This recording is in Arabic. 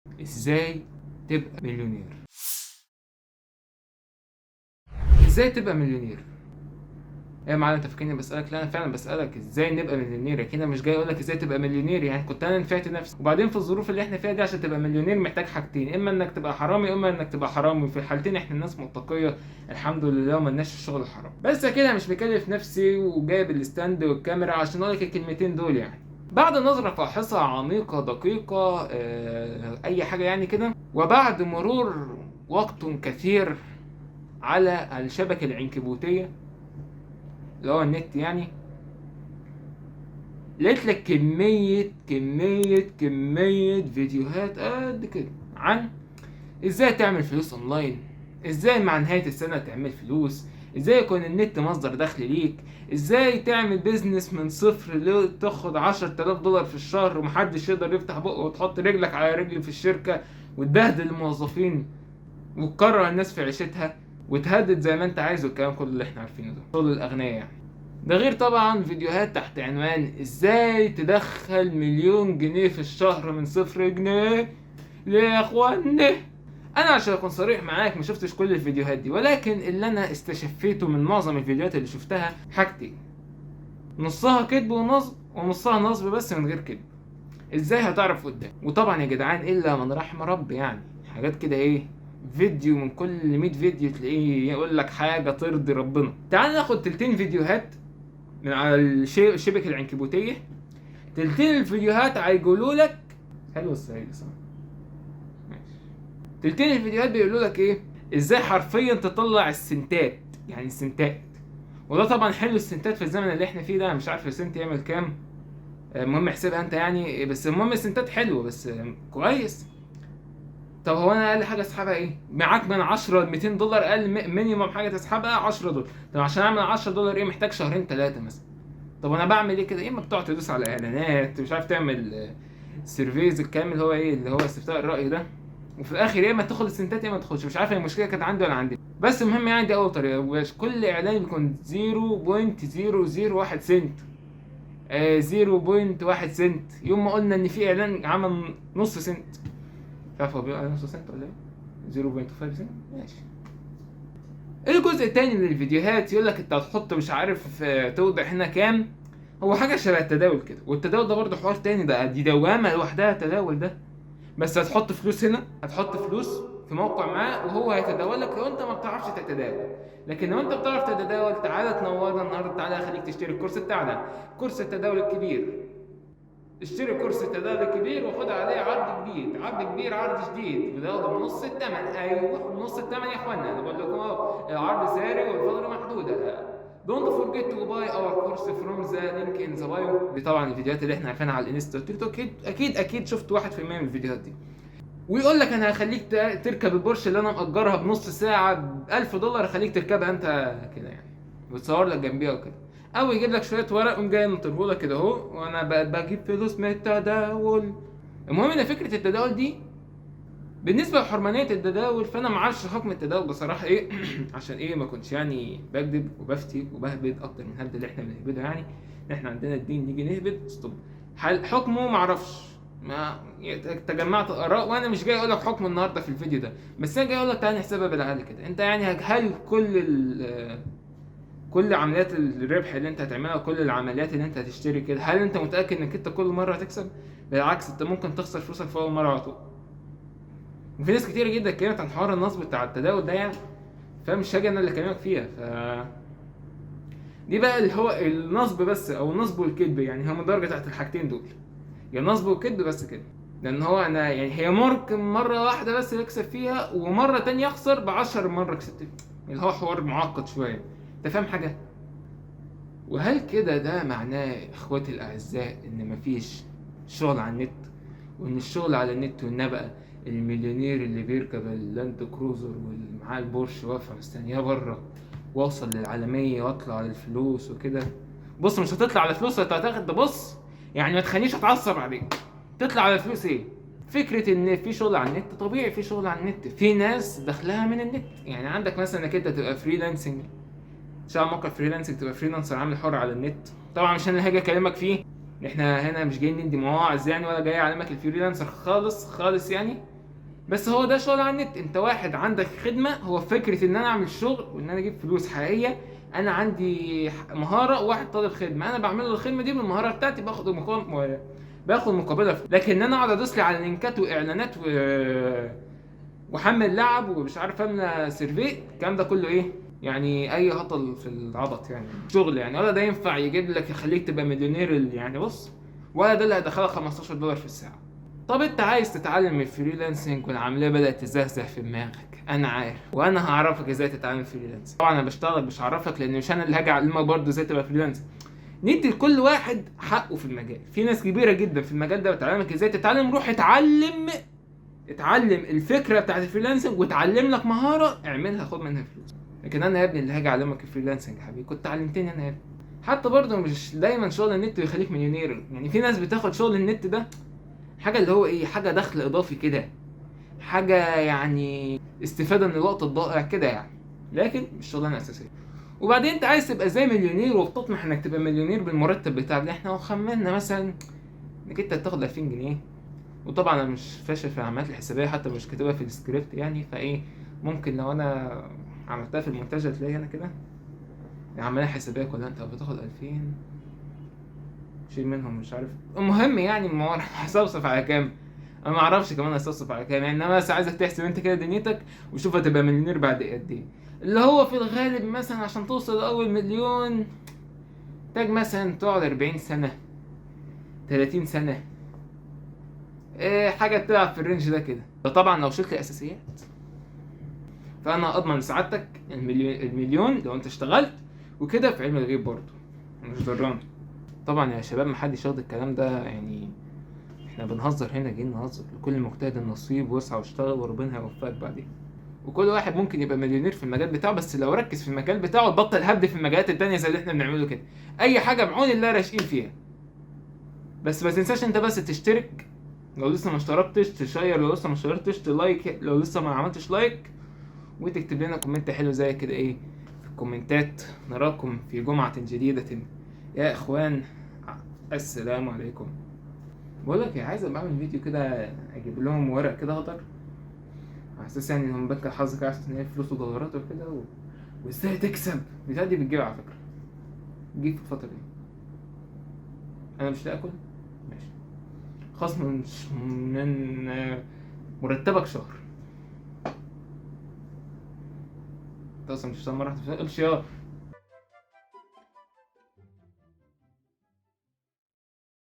ازاي تبقى مليونير؟ ازاي تبقى مليونير؟ ايه يا معلم انت فاكرني بسألك؟ لا انا فعلا بسألك ازاي نبقى مليونير، لكن انا مش جاي اقولك ازاي تبقى مليونير. يعني كنت انا نفعت نفسي. وبعدين في الظروف اللي احنا فيها دي عشان تبقى مليونير محتاج حاجتين، اما انك تبقى حرامي اما انك تبقى حرامي. وفي الحالتين احنا الناس متقية الحمد لله وملناش في الشغل الحرام. بس كده مش مكلف نفسي وجايب الستاند والكاميرا عشان اقولك الكلمتين دول. يعني بعد نظرة فاحصة عميقة دقيقة اي حاجة يعني كده، وبعد مرور وقت كثير على الشبكة العنكبوتية اللي هو النت يعني، لقيت لك كمية فيديوهات قد كده عن ازاي تعمل فلوس اونلاين، ازاي مع نهاية السنة تعمل فلوس، ازاي يكون النت مصدر دخل ليك، ازاي تعمل بيزنس من صفر تاخد 10,000 دولار في الشهر ومحدش يقدر يفتح بقه، وتحط رجلك على رجل في الشركة وتبهدل الموظفين وتكره الناس في عيشتها وتهدد زي ما انت عايز، والكلام كله اللي احنا عارفينه ده شغل الاغنياء يعني. ده غير طبعا فيديوهات تحت عنوان ازاي تدخل 1,000,000 جنيه في الشهر من 0 جنيه يا اخواني. انا عشان اكون صريح معاك ما شفتش كل الفيديوهات دي، ولكن اللي انا استشفيته من معظم الفيديوهات اللي شفتها حاجتين: نصها كذب ونصب، ونصها نصب بس من غير كذب. ازاي هتعرف قدام؟ وطبعا يا جدعان الا من رحم ربي، يعني حاجات كده ايه، فيديو من كل 100 فيديو تلاقيه يقول لك حاجه ترضي ربنا. تعال ناخد تلتين فيديوهات من على الشبكة العنكبوتية. تلتين الفيديوهات هيقولوا لك حلو الصعيدي صح؟ ماشي. تلتين الفيديوهات بيقولوا لك ايه؟ ازاي حرفيا تطلع السنتات، يعني السنتات. وده طبعا حلو السنتات في الزمن اللي احنا فيه ده، مش عارف السنت يعمل كام. المهم احسبها انت يعني، بس المهم السنتات حلوه بس كويس. طب هو انا اقل حاجه اسحبها ايه؟ معاك من 10 ل 200 دولار اقل مينيمم حاجه تسحبها 10 دولار. طب عشان اعمل 10 دولار ايه محتاج شهرين ثلاثه مثلا. طب انا بعمل ايه كده؟ اما بتقعد تدوس على اعلانات، مش عارف تعمل سيرفيز الكامل اللي هو ايه، اللي هو استفتاء الراي ده، وفي الاخر يا اما تدخل السنتات يا اما تدخلش. مش عارف هي المشكله كانت عندي ولا عندي، بس المهم يعني دي اول طريقه. وكل اعلان بيكون 0.001 سنت، 0.1 سنت. يوم ما قلنا ان في اعلان عمل نص سنت، مش عارف هو بيقول نص سنت ولا ايه، 0.5 سنت ماشي. الجزء التاني من الفيديوهات يقول لك انت هتحط مش عارف توضح هنا كام. هو حاجه شبه التداول كده، والتداول ده برضه حوار تاني، ده دي دوامه لوحدها التداول ده. بس هتحط فلوس هنا، هتحط فلوس في موقع ما وهو هيتداول لك لو انت ما بتعرفش تتداول. لكن لو انت بتعرف تتداول تعالى تنورنا النهارده، تعالى اخليك تشتري الكورس بتاعنا، كورس التداول الكبير. اشتري كورس التداول الكبير وخد عليه عرض جديد، عرض كبير، عرض جديد بتاخده بنص الثمن. ايوه بنص الثمن يا اخوانا، انا بقول لكم اهو العرض ساري والفتره محدوده. Don't forget to buy our course from the link in the bio. دي طبعا الفيديوهات اللي احنا عارفينها على الانستا والتيك توك، اكيد شفت 1% من الفيديوهات دي. ويقول لك انا هخليك تركب البورش اللي انا مأجرها بنص ساعه ب 1000 دولار، هخليك تركبها انت كده يعني، وتصور لك جنبيها وكده. او يجيب لك شويه ورق ويقوم جاي نطره لك كده اهو، وانا بجيب فلوس من التداول. المهم ان فكره التداول دي بالنسبه لحرمانيه التداول، فانا ما اعرفش حكم التداول بصراحه ايه عشان ايه ما كنتش يعني بكذب وبفتي وبهبد اكتر من الهبد اللي احنا بنهبده. يعني احنا عندنا الدين نيجي نهبد ستوب. حكمه ما اعرفش، ما تجمعت اراء وانا مش جاي اقول لك حكم النهارده في الفيديو ده. بس انا جاي اقول لك تعالى نحسبها بالعقل كده. انت يعني هل كل عمليات الربح اللي انت هتعملها وكل العمليات اللي انت هتشتري كده، هل انت متاكد انك انت كل مره هتكسب؟ بالعكس انت ممكن تخسر فلوسك في اول مره على طول. وفي ناس كتير جدا اتكلمت عن حوار النصب بتاع التداول ده يعني، فمش هاجي انا اللي اكلمك فيها. دي بقى اللي هو النصب بس، او النصب والكذب، يعني هم درجه تحت الحاجتين دول، يا نصب وكذب بس كده. لان هو انا يعني هي ممكن مره واحده بس يكسب فيها ومره تانية يخسر ب10 مره كسبت فيها، اللي هو حوار معقد شويه. انت فاهم حاجه؟ وهل كده ده معناه اخواتي الاعزاء ان مفيش شغل على النت، وان الشغل على النت وان بقى المليونير اللي بيركب اللاند كروزر واللي معاه البورش واقفه مستنياه بره واوصل للعالميه واطلع على الفلوس وكده؟ بص مش هتطلع على فلوس، انت هتاخد ده. بص يعني ما تخلينيش اتعصب عليك، تطلع على فلوس ايه؟ فكره ان في شغل على النت طبيعي، في شغل على النت، في ناس دخلها من النت. يعني عندك مثلا انك انت تبقى فريلانسنج، تشتغل موقع فريلانسنج، تبقى فريلانسر عامل حر على النت. طبعا مش انا اللي هاجي اكلمك فيه، احنا هنا مش جايين ندي مواعظ يعني، ولا جاي اعلمك الفريلانسر خالص خالص يعني. بس هو ده شغل على النت. انت واحد عندك خدمه، هو فكره ان انا اعمل شغل وان انا اجيب فلوس حقيقيه. انا عندي مهاره، وواحد طالب خدمه، انا بعمل له الخدمه دي بالمهاره بتاعتي، باخد مقابلها. لكن ان انا اقعد ادوس لي على لينكات واعلانات وحمل لعب ومش عارف املى سيرفي، الكلام ده كله ايه يعني؟ اي هطل في العبط يعني، شغل يعني. ولا ده ينفع يجيب لك يخليك تبقى مليونير يعني، بص، ولا ده اللي هيدخلك $15 في الساعه. طب انت عايز تتعلم الفريلانسنج والعمليه بدات تزهزه في دماغك، انا عارف، وانا هعرفك ازاي تتعلم فريلانسنج. طبعا انا بشتغل مش هعرفك، لان مش انا اللي هاجي اعلمك برضه ازاي تبقى فريلانسر. ندي لكل واحد حقه في المجال. في ناس كبيره جدا في المجال ده بتعلمك ازاي تتعلم، روح اتعلم الفكره بتاعت الفريلانسنج وتعلم لك مهاره اعملها، خد منها فلوس. لكن انا يا ابني اللي هاجي اعلمك الفريلانسنج يا حبيبي، كنت علمتني انا يا ابني. حتى برضه مش دايما شغل النت يخليك مليونير يعني. في ناس بتاخد شغل النت ده حاجه اللي هو ايه، حاجه دخل اضافي كده، حاجه يعني استفاده من الوقت الضائع كده يعني، لكن مش شغلانه اساسيه. وبعدين انت عايز تبقى زي مليونير وبتطمح انك تبقى مليونير بالمرتب بتاعك ده. احنا لو خمنا مثلا انك انت هتاخد 2000 جنيه، وطبعا انا مش فاشل في العمليات الحسابيه، حتى مش كاتبها في السكريبت يعني، فايه ممكن لو انا عملتها في المونتاج هتلاقي انا كده العمليه الحسابيه كلها انت بتاخد 2000 شيل منهم مش عارف. المهم يعني ما هو هصفصف على كام، انا ما اعرفش كمان هصفصف على كام يعني. انما بس عايزك تحسب انت كده دنيتك وشوف هتبقى مليونير بعد قد ايه. اللي هو في الغالب مثلا عشان توصل لاول مليون محتاج مثلا تقعد 40 سنه 30 سنه، إيه حاجه بتلعب في الرينج ده كده. ده طبعا لو شلت الاساسيات. فانا اضمن لسعادتك المليون لو انت اشتغلت وكده في علم الغيب برضه، مش ضراني. طبعا يا شباب محدش ياخد الكلام ده يعني، احنا بنهزر هنا، جايين نهزر. لكل مجتهد النصيب، واسعى واشتغل وربنا هيوفقك بعدين. وكل واحد ممكن يبقى مليونير في المجال بتاعه، بس لو ركز في المجال بتاعه وبطل هبد في المجالات التانية زي اللي احنا بنعمله كده. اي حاجة بعون الله راشقين فيها. بس ما تنساش انت بس تشترك لو لسه ما اشتركتش، تشير لو لسه ما اشتركتش، تلايك لو لسه ما عملتش لايك، وتكتب لنا كومنت حلو زي كده ايه في الكومنتات. نراكم في جمعة جديدة يا اخوان. السلام عليكم. بقول لك ايه، عايز ابقى اعمل فيديو كده اجيب لهم ورق كده اخضر على اساس يعني انهم بنك الحظ كده، عشان هي فلوس ودولارات وكده وازاي تكسب. بتاعتي دي بتجيب على فكره، بتجيب في الفتره دي. انا مش لاقي اكل، ماشي، خصم من مرتبك شهر. انت اصلا مش هتشتغل مره واحده، امشي يا